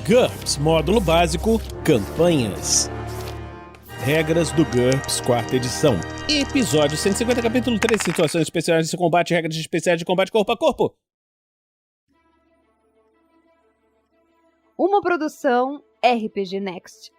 GURPS Módulo Básico Campanhas. Regras do GURPS, quarta edição. Episódio 150, capítulo 3, situações especiais de combate, regras especiais de combate corpo a corpo. Uma produção RPG Next.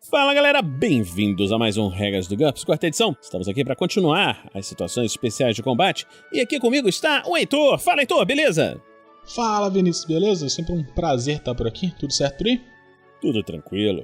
Fala galera, bem-vindos a mais um Regras do GURPS, quarta edição. Estamos aqui para continuar as situações especiais de combate. E aqui comigo está o Heitor. Fala Heitor, beleza? Fala Vinícius, beleza? Sempre um prazer estar por aqui. Tudo certo por aí? Tudo tranquilo.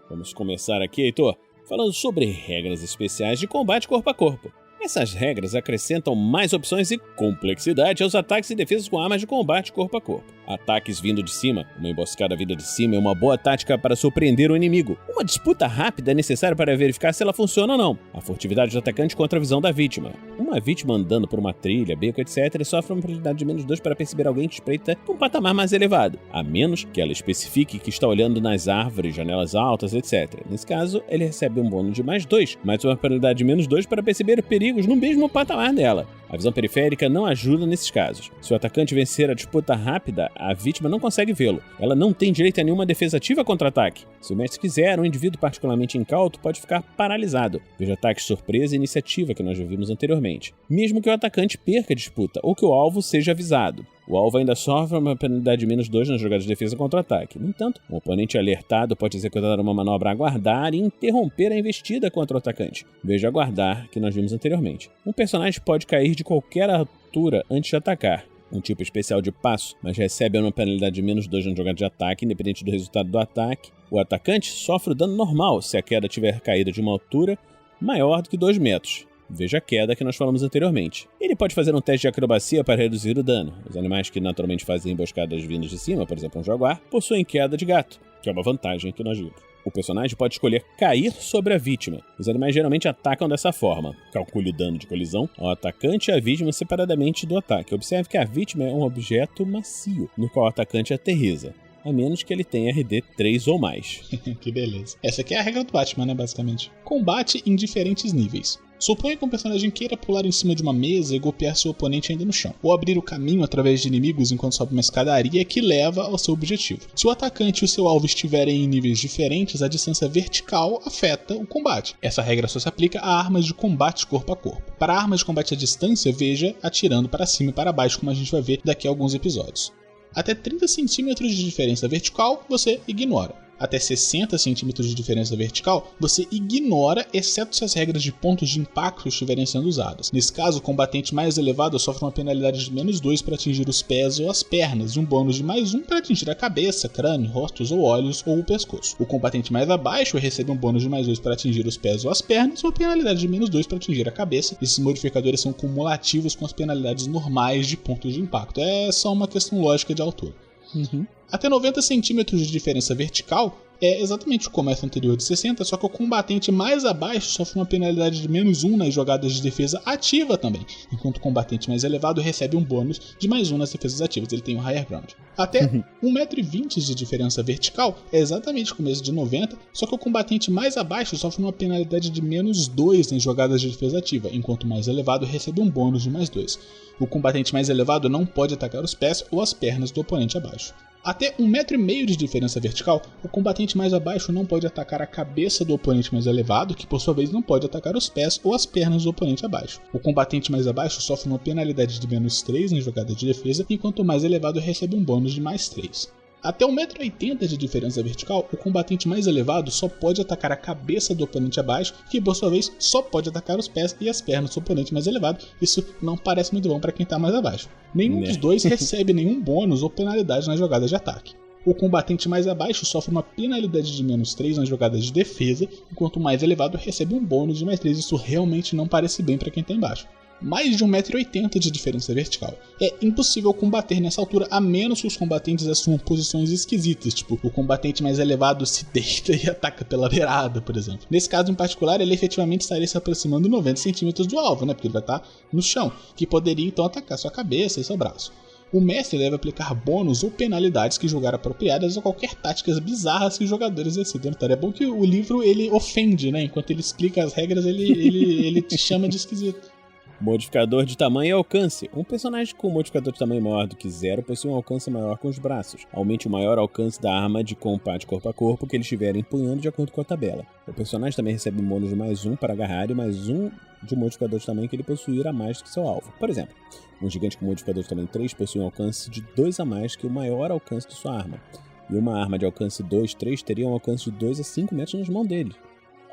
Vamos começar aqui, Heitor, falando sobre regras especiais de combate corpo a corpo. Essas regras acrescentam mais opções e complexidade aos ataques e defesas com armas de combate corpo a corpo. Ataques vindo de cima, uma emboscada vinda de cima é uma boa tática para surpreender o inimigo. Uma disputa rápida é necessária para verificar se ela funciona ou não. A furtividade do atacante contra a visão da vítima. Uma vítima andando por uma trilha, beco, etc. sofre uma probabilidade de menos 2 para perceber alguém que espreita com um patamar mais elevado, a menos que ela especifique que está olhando nas árvores, janelas altas, etc. Nesse caso, ele recebe um bônus de mais 2, mais uma probabilidade de menos 2 para perceber perigos no mesmo patamar dela. A visão periférica não ajuda nesses casos. Se o atacante vencer a disputa rápida, a vítima não consegue vê-lo. Ela não tem direito a nenhuma defesa ativa contra ataque. Se o mestre quiser, um indivíduo particularmente incauto pode ficar paralisado. Veja ataques surpresa e iniciativa que nós já vimos anteriormente. Mesmo que o atacante perca a disputa ou que o alvo seja avisado. O alvo ainda sofre uma penalidade de menos 2 nas jogadas de defesa contra ataque. No entanto, um oponente alertado pode executar uma manobra aguardar e interromper a investida contra o atacante. Veja aguardar, que nós vimos anteriormente. Um personagem pode cair de qualquer altura antes de atacar. Um tipo especial de passo, mas recebe uma penalidade de menos 2 na jogada de ataque, independente do resultado do ataque. O atacante sofre o dano normal se a queda tiver caído de uma altura maior do que 2 metros. Veja a queda que nós falamos anteriormente. Ele pode fazer um teste de acrobacia para reduzir o dano. Os animais que naturalmente fazem emboscadas vindas de cima, por exemplo um jaguar, possuem queda de gato, que é uma vantagem que nós vimos. O personagem pode escolher cair sobre a vítima. Os animais geralmente atacam dessa forma. Calcule o dano de colisão ao atacante e à vítima separadamente do ataque. Observe que a vítima é um objeto macio, no qual o atacante aterriza, a menos que ele tenha RD 3 ou mais. Que beleza. Essa aqui é a regra do Batman, né, basicamente. Combate em diferentes níveis. Suponha que um personagem queira pular em cima de uma mesa e golpear seu oponente ainda no chão, ou abrir o caminho através de inimigos enquanto sobe uma escadaria que leva ao seu objetivo. Se o atacante e o seu alvo estiverem em níveis diferentes, a distância vertical afeta o combate. Essa regra só se aplica a armas de combate corpo a corpo. Para armas de combate à distância, veja atirando para cima e para baixo, como a gente vai ver daqui a alguns episódios. Até 30 centímetros de diferença vertical, você ignora. Até 60 centímetros de diferença vertical, você ignora, exceto se as regras de pontos de impacto estiverem sendo usadas. Nesse caso, o combatente mais elevado sofre uma penalidade de menos 2 para atingir os pés ou as pernas, e um bônus de mais 1 para atingir a cabeça, crânio, rostos ou olhos ou o pescoço. O combatente mais abaixo recebe um bônus de mais 2 para atingir os pés ou as pernas, e uma penalidade de menos 2 para atingir a cabeça. Esses modificadores são cumulativos com as penalidades normais de pontos de impacto. É só uma questão lógica de autor. Até 90 centímetros de diferença vertical é exatamente o comércio anterior de 60, só que o combatente mais abaixo sofre uma penalidade de menos 1 nas jogadas de defesa ativa também, enquanto o combatente mais elevado recebe um bônus de mais 1 nas defesas ativas, ele tem um higher ground. Até 1,20 m de diferença vertical é exatamente o começo de 90, só que o combatente mais abaixo sofre uma penalidade de menos 2 nas jogadas de defesa ativa, enquanto o mais elevado recebe um bônus de mais 2. O combatente mais elevado não pode atacar os pés ou as pernas do oponente abaixo. Até 1,5 m de diferença vertical, o combatente mais abaixo não pode atacar a cabeça do oponente mais elevado, que por sua vez não pode atacar os pés ou as pernas do oponente abaixo. O combatente mais abaixo sofre uma penalidade de menos 3 na jogada de defesa, enquanto o mais elevado recebe um bônus de mais 3. Até 1,80 m de diferença vertical, o combatente mais elevado só pode atacar a cabeça do oponente abaixo, que por sua vez só pode atacar os pés e as pernas do oponente mais elevado. Isso não parece muito bom para quem está mais abaixo. Nenhum dos dois recebe nenhum bônus ou penalidade nas jogadas de ataque. O combatente mais abaixo sofre uma penalidade de menos 3 nas jogadas de defesa, enquanto o mais elevado recebe um bônus de mais 3. Isso realmente não parece bem para quem está embaixo. Mais de 1,80 m de diferença vertical. É impossível combater nessa altura, a menos que os combatentes assumam posições esquisitas, tipo, o combatente mais elevado se deita e ataca pela beirada, por exemplo. Nesse caso em particular, ele efetivamente estaria se aproximando 90 centímetros do alvo, né, porque ele vai estar no chão, que poderia então atacar sua cabeça e seu braço. O mestre deve aplicar bônus ou penalidades que julgar apropriadas a qualquer táticas bizarras que os jogadores decidam notar. É bom que o livro ele ofende, né, enquanto ele explica as regras, ele te chama de esquisito. Modificador de tamanho e alcance. Um personagem com modificador de tamanho maior do que 0 possui um alcance maior com os braços. Aumente o maior alcance da arma de combate corpo a corpo que ele estiver empunhando de acordo com a tabela. O personagem também recebe um bônus de +1 para agarrar e +1 de um modificador de tamanho que ele possuir a mais do que seu alvo. Por exemplo, um gigante com modificador de tamanho 3 possui um alcance de 2 a mais que o maior alcance de sua arma. E uma arma de alcance 2, 3 teria um alcance de 2 a 5 metros nas mãos dele.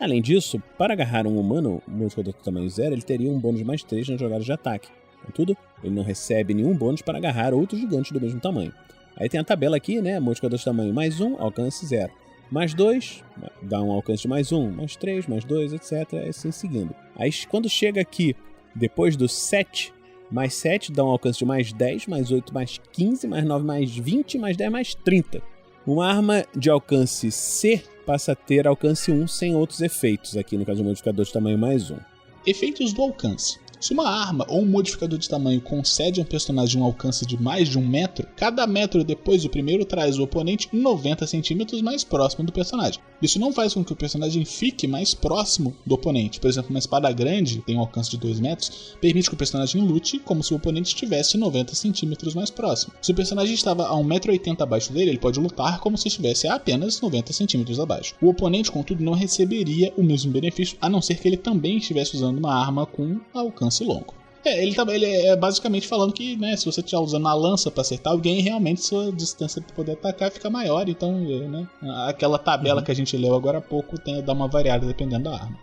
Além disso, para agarrar um humano, um modificador de tamanho 0, ele teria um bônus de +3 nas jogadas de ataque. Contudo, ele não recebe nenhum bônus para agarrar outros gigantes do mesmo tamanho. Aí tem a tabela aqui, né? Modificador de tamanho +1, alcance 0. +2, dá um alcance de +1, +3, +2, etc. Assim seguindo. Aí quando chega aqui, depois do 7, +7 dá um alcance de +10, +8, +15, +9, +20, +10, +30. Uma arma de alcance C passa a ter alcance 1 sem outros efeitos, aqui no caso do modificador de tamanho +1. Efeitos do alcance. Se uma arma ou um modificador de tamanho concede a um personagem um alcance de mais de 1 metro, cada metro depois do primeiro traz o oponente 90 centímetros mais próximo do personagem. Isso não faz com que o personagem fique mais próximo do oponente. Por exemplo, uma espada grande, tem um alcance de 2 metros, permite que o personagem lute como se o oponente estivesse 90 centímetros mais próximo. Se o personagem estava a 1,80 m abaixo dele, ele pode lutar como se estivesse a apenas 90 centímetros abaixo. O oponente, contudo, não receberia o mesmo benefício, a não ser que ele também estivesse usando uma arma com alcance longo. Ele é basicamente falando que, né, se você estiver usando uma lança para acertar alguém, realmente sua distância para poder atacar fica maior. Então, né, aquela tabela que a gente leu agora há pouco dá uma variada dependendo da arma.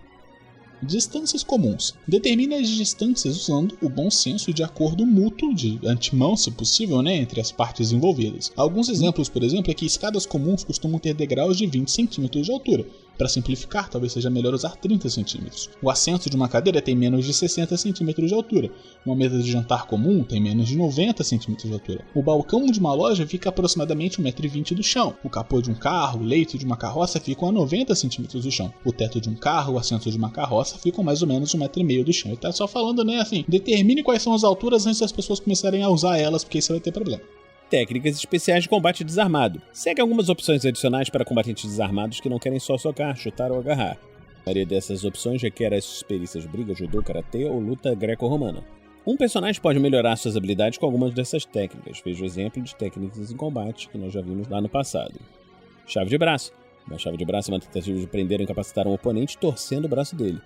Distâncias comuns. Determine as distâncias usando o bom senso de acordo mútuo, de antemão, se possível, né, entre as partes envolvidas. Alguns exemplos, por exemplo, é que escadas comuns costumam ter degraus de 20 centímetros de altura. Para simplificar, talvez seja melhor usar 30 centímetros. O assento de uma cadeira tem menos de 60 centímetros de altura. Uma mesa de jantar comum tem menos de 90 centímetros de altura. O balcão de uma loja fica aproximadamente 1,20 m do chão. O capô de um carro, o leito de uma carroça ficam a 90 centímetros do chão. O teto de um carro, o assento de uma carroça ficam mais ou menos 1,5 m do chão. Ele tá só falando, né, assim, determine quais são as alturas antes das pessoas começarem a usar elas, porque isso vai ter problema. Técnicas especiais de combate desarmado. Segue algumas opções adicionais para combatentes desarmados que não querem só socar, chutar ou agarrar. A maioria dessas opções requer as perícias briga, judô, karatê ou luta greco-romana. Um personagem pode melhorar suas habilidades com algumas dessas técnicas. Veja o exemplo de técnicas em combate que nós já vimos lá no passado. Chave de braço. Uma chave de braço é uma tentativa de prender ou incapacitar um oponente torcendo o braço dele.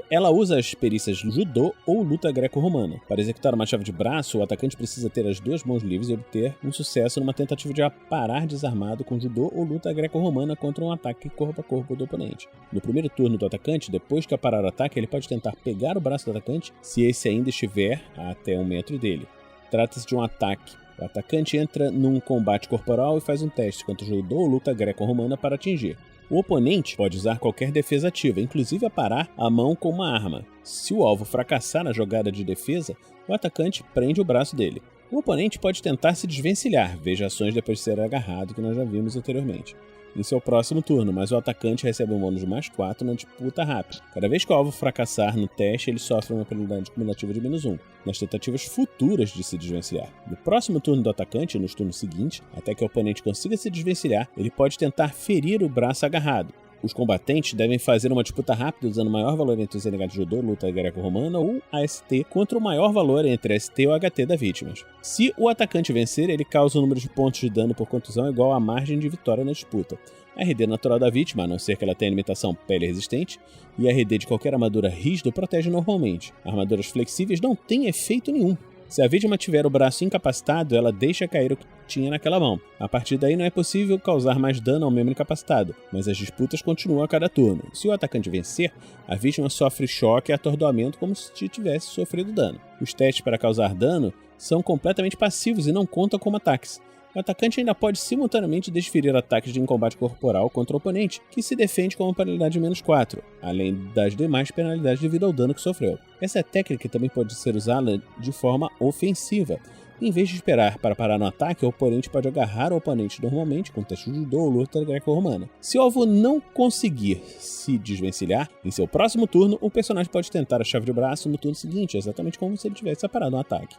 Ela usa as perícias judô ou luta greco-romana. Para executar uma chave de braço, o atacante precisa ter as duas mãos livres e obter um sucesso numa tentativa de aparar desarmado com judô ou luta greco-romana contra um ataque corpo a corpo do oponente. No primeiro turno do atacante, depois que aparar o ataque, ele pode tentar pegar o braço do atacante se esse ainda estiver a até 1 metro dele. Trata-se de um ataque. O atacante entra num combate corporal e faz um teste contra o judô ou luta greco-romana para atingir. O oponente pode usar qualquer defesa ativa, inclusive aparar a mão com uma arma. Se o alvo fracassar na jogada de defesa, o atacante prende o braço dele. O oponente pode tentar se desvencilhar, veja ações depois de ser agarrado que nós já vimos anteriormente. Em seu próximo turno, mas o atacante recebe um bônus de +4 na disputa rápida. Cada vez que o alvo fracassar no teste, ele sofre uma penalidade cumulativa de -1, nas tentativas futuras de se desvencilhar. No próximo turno do atacante, nos turnos seguintes, até que o oponente consiga se desvencilhar, ele pode tentar ferir o braço agarrado. Os combatentes devem fazer uma disputa rápida usando o maior valor entre os NH de judô, luta greco-romana ou AST contra o maior valor entre ST ou HT da vítima. Se o atacante vencer, ele causa o número de pontos de dano por contusão igual à margem de vitória na disputa. A RD natural da vítima, a não ser que ela tenha limitação pele resistente, e a RD de qualquer armadura rígida protege normalmente. Armaduras flexíveis não têm efeito nenhum. Se a vítima tiver o braço incapacitado, ela deixa cair o que tinha naquela mão. A partir daí não é possível causar mais dano ao membro incapacitado, mas as disputas continuam a cada turno. Se o atacante vencer, a vítima sofre choque e atordoamento como se tivesse sofrido dano. Os testes para causar dano são completamente passivos e não contam como ataques. O atacante ainda pode simultaneamente desferir ataques de combate corporal contra o oponente, que se defende com uma penalidade de -4, além das demais penalidades devido ao dano que sofreu. Essa técnica também pode ser usada de forma ofensiva. Em vez de esperar para parar no ataque, o oponente pode agarrar o oponente normalmente com teste de judô ou luta greco-romana. Se o alvo não conseguir se desvencilhar, em seu próximo turno, o personagem pode tentar a chave de braço no turno seguinte, exatamente como se ele tivesse parado no ataque.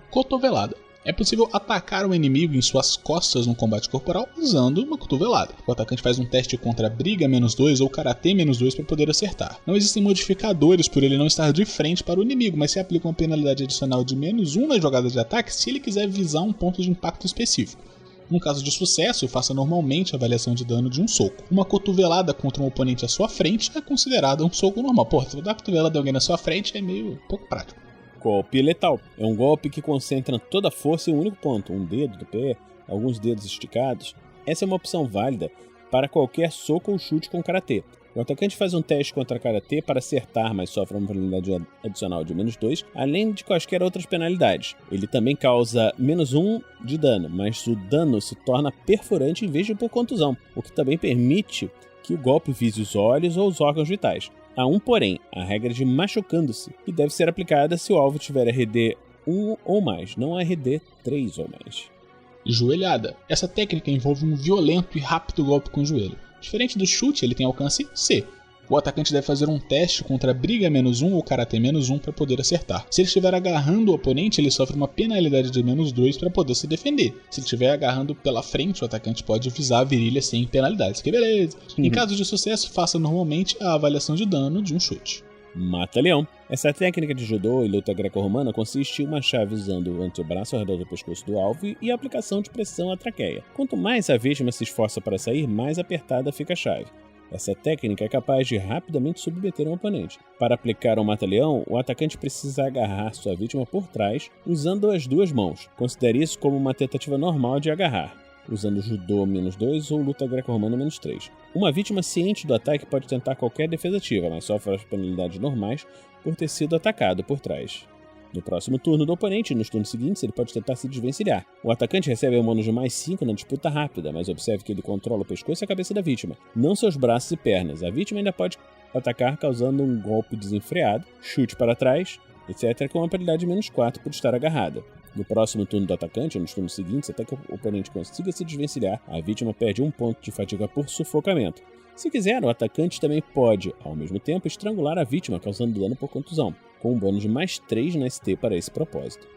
Cotovelada. É possível atacar um inimigo em suas costas no combate corporal usando uma cotovelada. O atacante faz um teste contra Briga -2 ou Karatê -2 para poder acertar. Não existem modificadores por ele não estar de frente para o inimigo, mas se aplica uma penalidade adicional de -1 na jogada de ataque se ele quiser visar um ponto de impacto específico. No caso de sucesso, faça normalmente a avaliação de dano de um soco. Uma cotovelada contra um oponente à sua frente é considerada um soco normal. Pô, se você dar a cotovelada de alguém na sua frente é meio pouco prático. Golpe letal. É um golpe que concentra toda a força em um único ponto, um dedo do pé, alguns dedos esticados. Essa é uma opção válida para qualquer soco ou chute com karatê. O atacante faz um teste contra karatê para acertar, mas sofre uma penalidade adicional de -2, além de quaisquer outras penalidades. Ele também causa -1 de dano, mas o dano se torna perfurante em vez de por contusão, o que também permite que o golpe vise os olhos ou os órgãos vitais. Há um porém, a regra de machucando-se, que deve ser aplicada se o alvo tiver RD 1 ou mais, não RD 3 ou mais. Joelhada. Essa técnica envolve um violento e rápido golpe com o joelho. Diferente do chute, ele tem alcance C. O atacante deve fazer um teste contra Briga -1 ou Karatê -1 para poder acertar. Se ele estiver agarrando o oponente, ele sofre uma penalidade de -2 para poder se defender. Se ele estiver agarrando pela frente, o atacante pode visar a virilha sem penalidades. Que beleza! Em caso de sucesso, faça normalmente a avaliação de dano de um chute. Mata-leão. Essa técnica de judô e luta greco-romana consiste em uma chave usando o antebraço ao redor do pescoço do alvo e a aplicação de pressão à traqueia. Quanto mais a vítima se esforça para sair, mais apertada fica a chave. Essa técnica é capaz de rapidamente submeter um oponente. Para aplicar um mata-leão, o atacante precisa agarrar sua vítima por trás, usando as duas mãos. Considere isso como uma tentativa normal de agarrar, usando judô -2 ou luta greco-romana -3. Uma vítima ciente do ataque pode tentar qualquer defesa ativa, mas sofre as penalidades normais por ter sido atacado por trás. No próximo turno do oponente e nos turnos seguintes, ele pode tentar se desvencilhar. O atacante recebe um bônus de +5 na disputa rápida, mas observe que ele controla o pescoço e a cabeça da vítima, não seus braços e pernas. A vítima ainda pode atacar causando um golpe desenfreado, chute para trás, etc., com uma penalidade de -4 por estar agarrada. No próximo turno do atacante, ou nos turnos seguintes, até que o oponente consiga se desvencilhar, a vítima perde 1 ponto de fadiga por sufocamento. Se quiser, o atacante também pode, ao mesmo tempo, estrangular a vítima, causando dano por contusão, com um bônus de +3 na ST para esse propósito.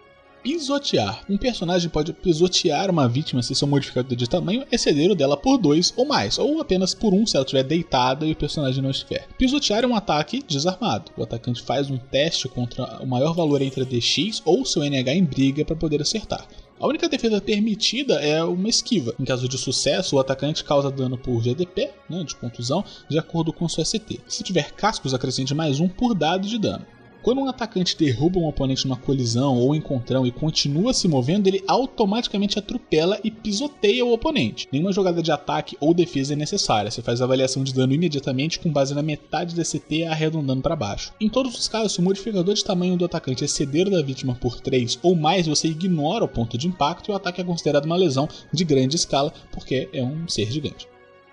Pisotear. Um personagem pode pisotear uma vítima se seu modificador de tamanho exceder o dela por 2 ou mais, ou apenas por 1 se ela estiver deitada e o personagem não estiver. Pisotear é um ataque desarmado. O atacante faz um teste contra o maior valor entre DX ou seu NH em briga para poder acertar. A única defesa permitida é uma esquiva. Em caso de sucesso, o atacante causa dano por GDP, de contusão, de acordo com sua ST. Se tiver cascos, acrescente +1 por dado de dano. Quando um atacante derruba um oponente numa colisão ou encontrão e continua se movendo, ele automaticamente atropela e pisoteia o oponente. Nenhuma jogada de ataque ou defesa é necessária. Você faz a avaliação de dano imediatamente com base na metade da CT arredondando para baixo. Em todos os casos, se o modificador de tamanho do atacante exceder da vítima por 3 ou mais, você ignora o ponto de impacto e o ataque é considerado uma lesão de grande escala, porque é um ser gigante.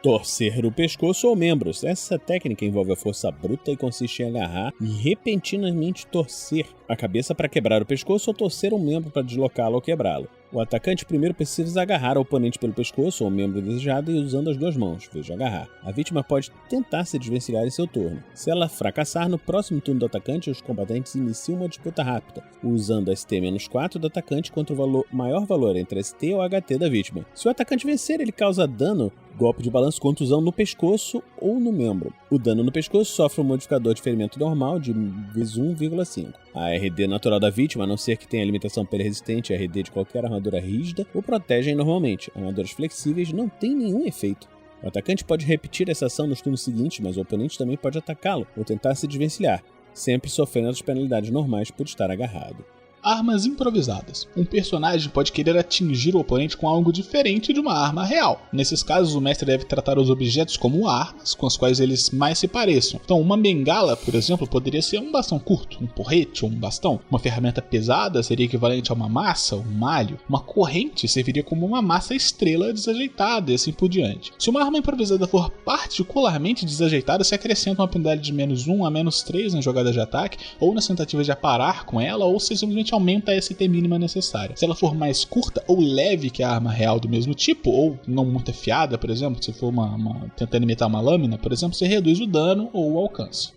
Torcer o pescoço ou membros. Essa técnica envolve a força bruta e consiste em agarrar e repentinamente torcer a cabeça para quebrar o pescoço ou torcer um membro para deslocá-lo ou quebrá-lo. O atacante primeiro precisa agarrar o oponente pelo pescoço ou o membro desejado e usando as duas mãos, veja agarrar. A vítima pode tentar se desvencilhar em seu turno. Se ela fracassar, no próximo turno do atacante, os combatentes iniciam uma disputa rápida, usando a ST-4 do atacante contra o maior valor entre a ST ou a HT da vítima. Se o atacante vencer, ele causa dano, golpe de balanço, contusão no pescoço ou no membro. O dano no pescoço sofre um modificador de ferimento normal de vezes 1,5. A RD natural da vítima, a não ser que tenha limitação persistente, a RD de qualquer armadura rígida, o protegem normalmente. Armaduras flexíveis não têm nenhum efeito. O atacante pode repetir essa ação nos turnos seguintes, mas o oponente também pode atacá-lo ou tentar se desvencilhar, sempre sofrendo as penalidades normais por estar agarrado. Armas improvisadas. Um personagem pode querer atingir o oponente com algo diferente de uma arma real. Nesses casos, o mestre deve tratar os objetos como armas com as quais eles mais se pareçam. Então, uma bengala, por exemplo, poderia ser um bastão curto, um porrete ou um bastão. Uma ferramenta pesada seria equivalente a uma massa, um malho. Uma corrente serviria como uma massa estrela desajeitada e assim por diante. Se uma arma improvisada for particularmente desajeitada, se acrescenta uma penalidade de -1 a -3 na jogada de ataque, ou nas tentativas de aparar com ela, ou se simplesmente aumenta a ST mínima necessária. Se ela for mais curta ou leve que a arma real do mesmo tipo, ou não muito afiada, por exemplo, se for tentando imitar uma lâmina, por exemplo, você reduz o dano ou o alcance.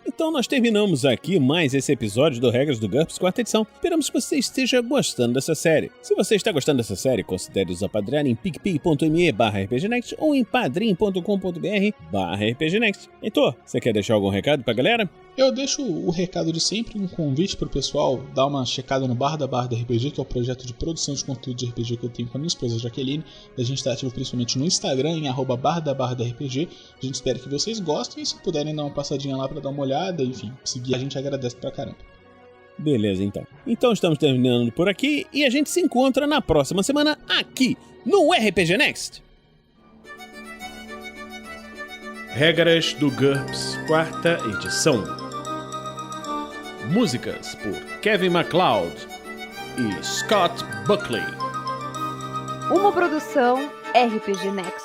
Então nós terminamos aqui mais esse episódio do Regras do GURPS, quarta edição. Esperamos que você esteja gostando dessa série. Se você está gostando dessa série, considere nos apadrinhar em picpay.me/rpgnext ou em padrim.com.br/rpgnext. Heitor, você quer deixar algum recado pra galera? Eu deixo o recado de sempre, um convite pro pessoal dar uma checada no Bar da RPG, que é o projeto de produção de conteúdo de RPG que eu tenho com a minha esposa Jaqueline. A gente está ativo principalmente no Instagram, em @bardabardarpg. A gente espera que vocês gostem e se puderem dar uma passadinha lá pra dar uma olhada, enfim, seguir a gente agradece pra caramba. Beleza, então. Então estamos terminando por aqui e a gente se encontra na próxima semana aqui no RPG Next. Regras do GURPS, quarta edição. Músicas por Kevin MacLeod e Scott Buckley. Uma produção RPG Next.